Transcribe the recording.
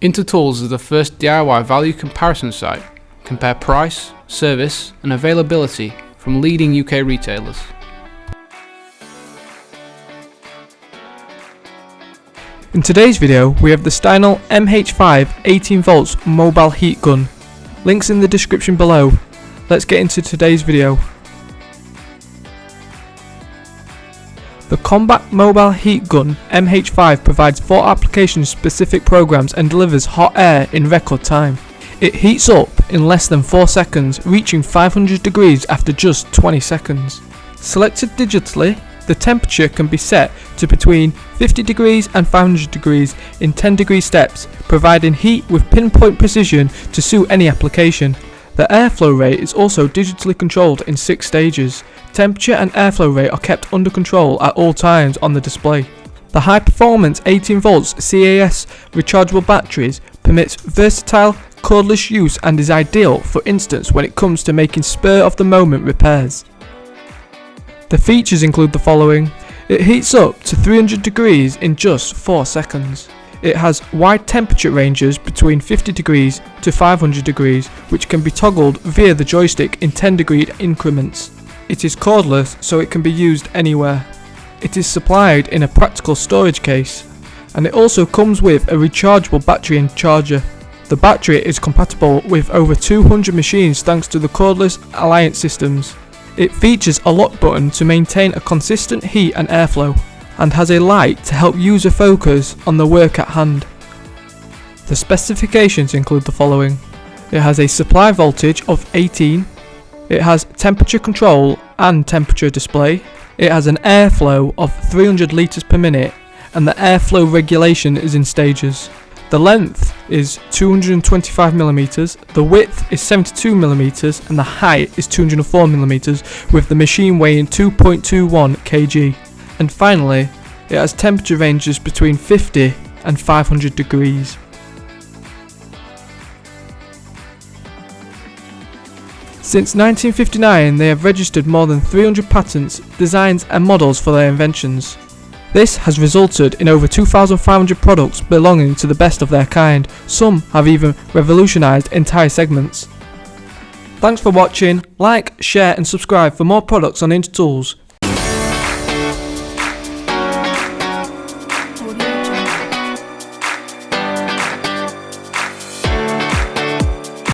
Intertools is the first DIY value comparison site. Compare price, service and availability from leading UK retailers. In today's video we have the Steinel MH5 18 volts mobile heat gun. Links in the description below. Let's get into today's video. The Combat Mobile Heat Gun MH5 provides 4 application specific programs and delivers hot air in record time. It heats up in less than 4 seconds, reaching 500 degrees after just 20 seconds. Selected digitally, the temperature can be set to between 50 degrees and 500 degrees in 10 degree steps, providing heat with pinpoint precision to suit any application. The airflow rate is also digitally controlled in 6 stages. Temperature and airflow rate are kept under control at all times on the display. The high performance 18 volts CAS rechargeable batteries permits versatile cordless use and is ideal, for instance, when it comes to making spur of the moment repairs. The features include the following. It heats up to 300 degrees in just 4 seconds. It has wide temperature ranges between 50 degrees to 500 degrees, which can be toggled via the joystick in 10 degree increments. It is cordless, so it can be used anywhere. It is supplied in a practical storage case, and it also comes with a rechargeable battery and charger. The battery is compatible with over 200 machines thanks to the cordless Alliance systems. It features a lock button to maintain a consistent heat and airflow, and has a light to help user focus on the work at hand. The specifications include the following. It has a supply voltage of 18. It has temperature control and temperature display. It has an airflow of 300 litres per minute, and the airflow regulation is in stages. The length is 225mm, the width is 72mm, and the height is 204mm, with the machine weighing 2.21 kg. And finally, it has temperature ranges between 50 and 500 degrees. Since 1959, they have registered more than 300 patents, designs and models for their inventions. This has resulted in over 2,500 products belonging to the best of their kind. Some have even revolutionised entire segments. Thanks for watching. Like, share and subscribe for more products on Intertools.